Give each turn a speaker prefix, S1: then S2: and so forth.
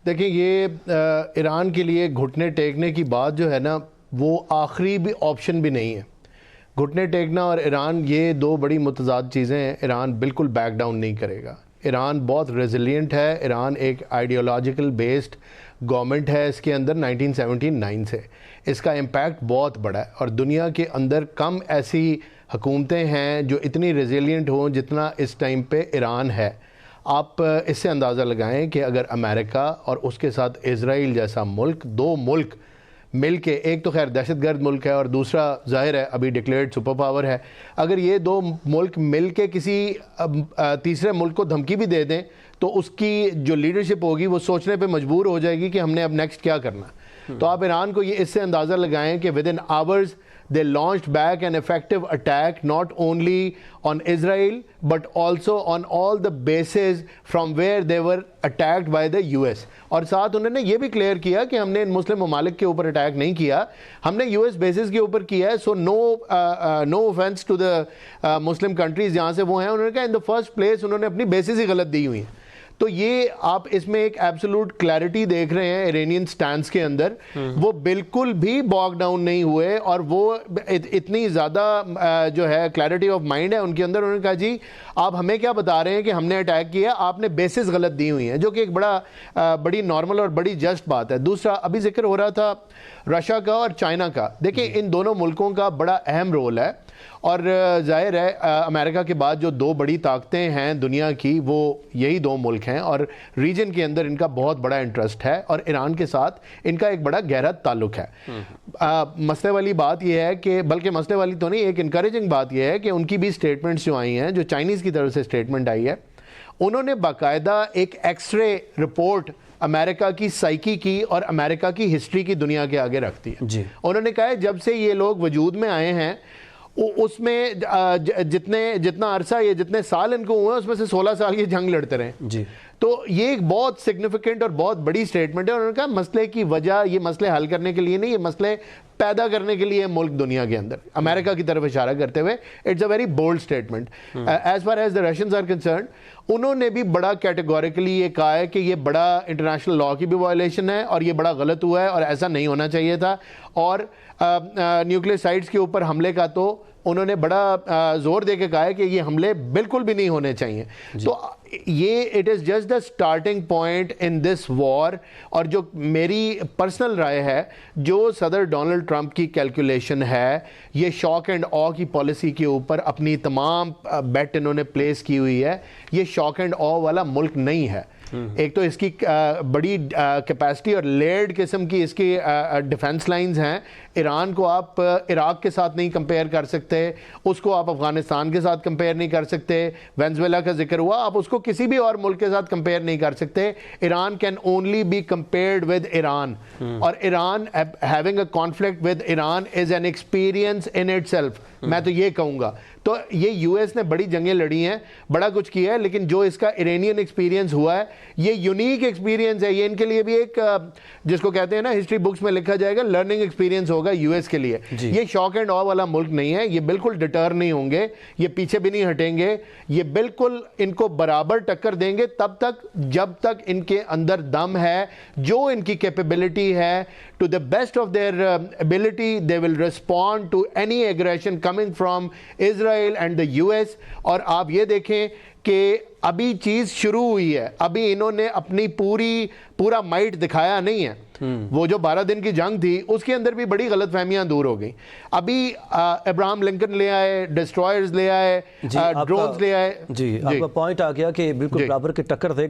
S1: دیکھیں یہ ایران کے لیے گھٹنے ٹیکنے کی بات جو ہے نا وہ آخری بھی آپشن بھی نہیں ہے. گھٹنے ٹیکنا اور ایران یہ دو بڑی متضاد چیزیں ہیں. ایران بالکل بیک ڈاؤن نہیں کرے گا. ایران بہت ریزیلینٹ ہے. ایران ایک آئیڈیولوجیکل بیسڈ گورنمنٹ ہے اس کے اندر 1979 سے. اس کا امپیکٹ بہت بڑا ہے اور دنیا کے اندر کم ایسی حکومتیں ہیں جو اتنی ریزیلینٹ ہوں جتنا اس ٹائم پہ ایران ہے. آپ اس سے اندازہ لگائیں کہ اگر امریکہ اور اس کے ساتھ اسرائیل جیسا ملک، دو ملک مل کے، ایک تو خیر دہشت گرد ملک ہے اور دوسرا ظاہر ہے ابھی ڈکلیئرڈ سپر پاور ہے، اگر یہ دو ملک مل کے کسی تیسرے ملک کو دھمکی بھی دے دیں تو اس کی جو لیڈرشپ ہوگی وہ سوچنے پہ مجبور ہو جائے گی کہ ہم نے اب نیکسٹ کیا کرنا. تو آپ ایران کو یہ اس سے اندازہ لگائیں کہ with in hours they launched back an effective attack not only on Israel but also on all the bases from where they were attacked by the US. اور ساتھ انہوں نے یہ بھی کلیئر کیا کہ ہم نے ان مسلم ممالک کے اوپر اٹیک نہیں کیا، ہم نے US بیسز کے اوپر کیا ہے. سو no offense to the Muslim countries جہاں سے وہ ہیں. انہوں نے کہا in the first place انہوں نے اپنی بیسز ہی غلط دی ہوئی ہیں. تو یہ آپ اس میں ایک ایبسولوٹ کلیئرٹی دیکھ رہے ہیں ایرانین سٹانس کے اندر. وہ بالکل بھی باک ڈاؤن نہیں ہوئے اور وہ اتنی زیادہ جو ہے کلیئرٹی آف مائنڈ ہے ان کے اندر. انہوں نے کہا جی آپ ہمیں کیا بتا رہے ہیں کہ ہم نے اٹیک کیا، آپ نے بیسز غلط دی ہوئی ہیں، جو کہ ایک بڑی نارمل اور بڑی جسٹ بات ہے. دوسرا ابھی ذکر ہو رہا تھا رشیا کا اور چائنا کا. دیکھیں ان دونوں ملکوں کا بڑا اہم رول ہے اور ظاہر ہے امریکہ کے بعد جو دو بڑی طاقتیں ہیں دنیا کی وہ یہی دو ملک ہیں اور ریجن کے اندر ان کا بہت بڑا انٹرسٹ ہے اور ایران کے ساتھ ان کا ایک بڑا گہرا تعلق ہے. مسئلے والی بات یہ ہے کہ بلکہ مسئلے والی تو نہیں، ایک انکریجنگ بات یہ ہے کہ ان کی بھی سٹیٹمنٹس جو آئی ہیں، جو چائنیز کی طرف سے سٹیٹمنٹ آئی ہے، انہوں نے باقاعدہ ایک ایکس رے رپورٹ امریکہ کی سائیکی کی اور امریکہ کی ہسٹری کی دنیا کے آگے رکھتی ہے. انہوں نے کہا ہے جب سے یہ لوگ وجود میں آئے ہیں اس میں جتنا عرصہ یہ جتنے سال ان کو ہوئے اس میں سے 16 سال یہ جنگ لڑتے رہے. تو یہ ایک بہت سگنیفیکنٹ اور بہت بڑی سٹیٹمنٹ ہے. انہوں نے کہا مسئلے کی وجہ یہ مسئلے حل کرنے کے لیے نہیں، یہ مسئلے پیدا کرنے کے لیے ملک دنیا کے اندر، امریکہ کی طرف اشارہ کرتے ہوئے. It's a very bold statement. As far as the Russians are concerned, انہوں نے بھی بڑا کیٹیگوریکلی یہ کہا ہے کہ یہ بڑا انٹرنیشنل لاء کی بھی وائلیشن ہے اور یہ بڑا غلط ہوا ہے اور ایسا نہیں ہونا چاہیے تھا. اور نیوکلیئر سائٹس کے اوپر حملے کا تو انہوں نے بڑا زور دے کے کہا ہے کہ یہ حملے بالکل بھی نہیں ہونے چاہیے. تو یہ it is just the starting point in this war. اور جو میری پرسنل رائے ہے، جو صدر ڈونلڈ ٹرمپ کی کیلکولیشن ہے، یہ شاک اینڈ آ کی پالیسی کے اوپر اپنی تمام بیٹ انہوں نے پلیس کی ہوئی ہے. یہ شاک اینڈ آ والا ملک نہیں ہے. ایک تو اس کی بڑی کیپیسٹی اور لیئرڈ قسم کی اس کی ڈیفنس لائنز ہیں. ایران کو آپ عراق کے ساتھ نہیں کمپیئر کر سکتے، اس کو آپ افغانستان کے ساتھ کمپیئر نہیں کر سکتے. وینزویلا کا ذکر ہوا، آپ اس کو کسی بھی اور ملک کے ساتھ کمپیئر نہیں کر سکتے. Iran can only be compared with Iran, اور Iran having a conflict with Iran is an experience in itself. میں تو یہ کہوں گا. تو یہ یو ایس نے بڑی جنگیں لڑی ہیں، بڑا کچھ کیا ہے، لیکن جو اس کا ایرانین ایکسپیرینس ہوا ہے یہ یونیک ایکسپیرینس ہے. یہ ان کے لیے بھی ایک جس کو کہتے ہیں نا ہسٹری بکس میں لکھا جائے گا لرننگ ایکسپیرینس ہوگا یو ایس کے لیے. یہ شاک اینڈ آ والا ملک نہیں ہے. یہ بالکل ڈٹر نہیں ہوں گے، یہ پیچھے بھی نہیں ہٹیں گے. یہ بالکل ان کو برابر ٹکر دیں گے تب تک جب تک ان کے اندر دم ہے، جو ان کی کیپیبلٹی ہے. To the best of their ability they will respond to any aggression coming from Israel and the U S. اور آپ یہ دیکھیں کہ ابھی چیز شروع ہوئی ہے، ابھی انہوں نے اپنی پورا مائٹ دکھایا نہیں ہے. وہ جو 12 دن کی جنگ تھی اس کے اندر بھی بڑی غلط فہمیاں دور ہو گئیں. ابھی ابراہم لنکن لے آئے، ڈسٹرائرز لے آئے، ڈرونز لے آئے.
S2: آپ کا پوائنٹ آ گیا کہ بالکل برابر کی ٹکر دے گا.